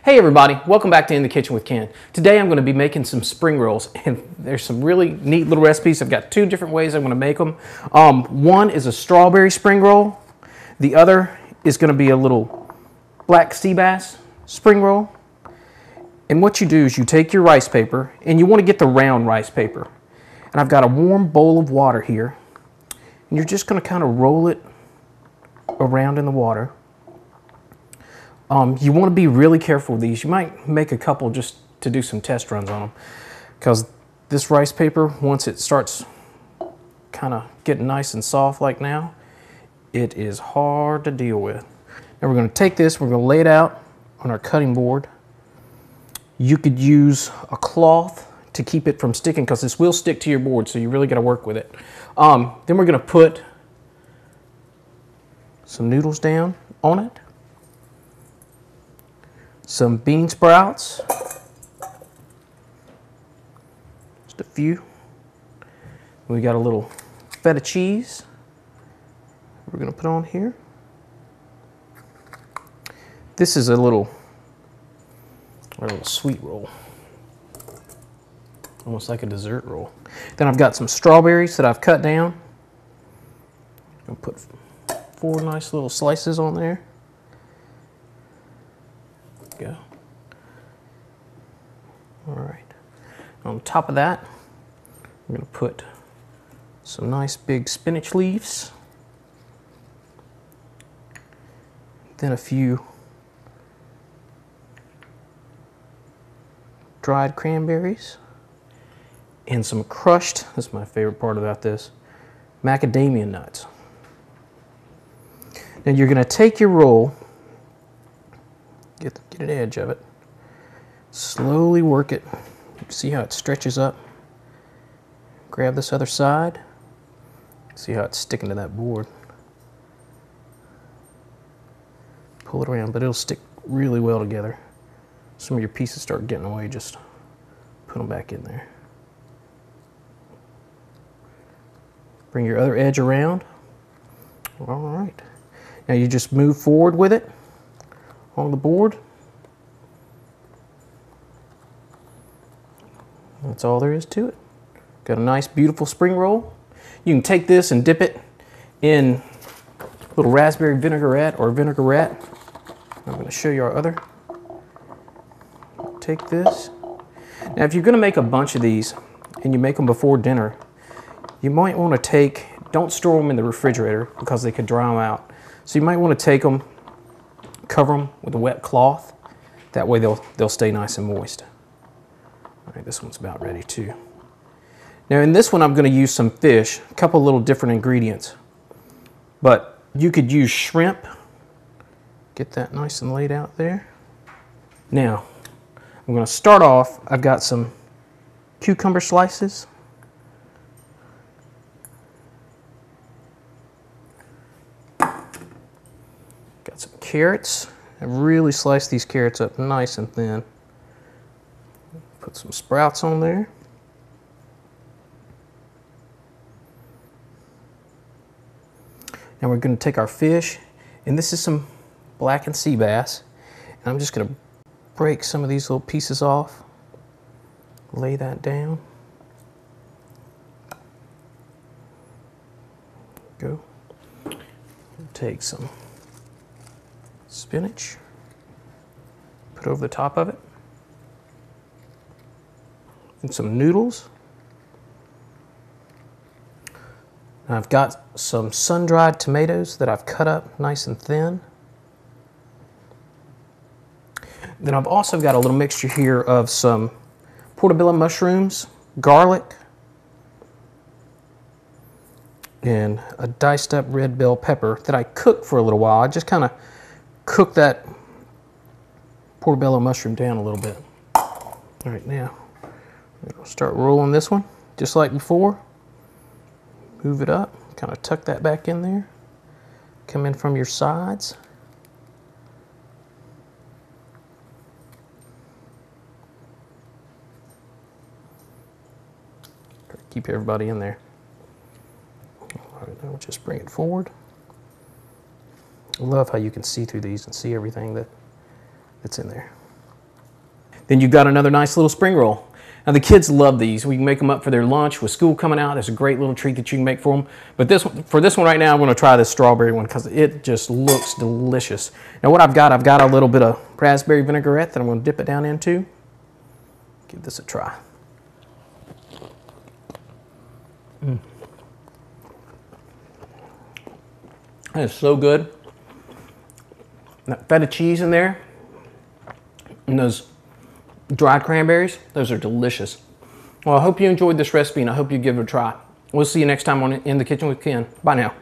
Hey everybody, welcome back to In the Kitchen with Ken. Today I'm going to be making some spring rolls, and there's some really neat little recipes. I've got two different ways I'm going to make them. One is a strawberry spring roll. The other is going to be a little black sea bass spring roll. And what you do is you take your rice paper, and you want to get the round rice paper. And I've got a warm bowl of water here, and you're just going to kind of roll it around in the water. You want to be really careful with these. You might make a couple just to do some test runs on them, because this rice paper, once it starts kind of getting nice and soft like now, it is hard to deal with. Now we're going to take this, we're going to lay it out on our cutting board. You could use a cloth to keep it from sticking, because this will stick to your board, so you really got to work with it. Then we're going to put some noodles down on it. Some bean sprouts, just a few. We got a little feta cheese we're going to put on here. This is a little sweet roll, almost like a dessert roll. Then I've got some strawberries that I've cut down. I'll put 4 nice little slices on there. Go. All right. On top of that, I'm going to put some nice big spinach leaves. Then a few dried cranberries and some crushed, this is my favorite part about this, macadamia nuts. Now you're going to take your roll, get an edge of it, slowly work it. See how it stretches up? Grab this other side. See how it's sticking to that board. Pull it around, but it'll stick really well together. Some of your pieces start getting away, just put them back in there. Bring your other edge around. All right. Now you just move forward with it on the board. That's all there is to it. Got a nice beautiful spring roll. You can take this and dip it in a little raspberry vinaigrette or vinaigrette. I'm going to show you our other. Take this. Now if you're going to make a bunch of these and you make them before dinner, you might want to don't store them in the refrigerator because they could dry them out. So you might want to take them, cover them with a wet cloth. That way they'll stay nice and moist. All right, this one's about ready too. Now in this one I'm going to use some fish, a couple little different ingredients. But you could use shrimp. Get that nice and laid out there. Now I'm going to start off, I've got some cucumber slices. Got some carrots. I really slice these carrots up nice and thin. Put some sprouts on there. Now we're going to take our fish, and this is some blackened sea bass. And I'm just going to break some of these little pieces off. Lay that down. Go. Take some spinach, put over the top of it, and some noodles. And I've got some sun-dried tomatoes that I've cut up nice and thin. Then I've also got a little mixture here of some portobello mushrooms, garlic, and a diced up red bell pepper that I cooked for a little while. I just kind of cook that portobello mushroom down a little bit. All right, now we'll start rolling this one just like before. Move it up, kind of tuck that back in there. Come in from your sides. Keep everybody in there. All right, now we'll just bring it forward. I love how you can see through these and see everything that's in there. then you've got another nice little spring roll. Now the kids love these. We can make them up for their lunch with school coming out. It's a great little treat that you can make for them. But for this one right now, I'm going to try this strawberry one because it just looks delicious. Now what I've got a little bit of raspberry vinaigrette that I'm going to dip it down into. Give this a try. That is so good. That feta cheese in there and those dried cranberries, those are delicious. Well, I hope you enjoyed this recipe and I hope you give it a try. We'll see you next time on In the Kitchen with Ken. Bye now.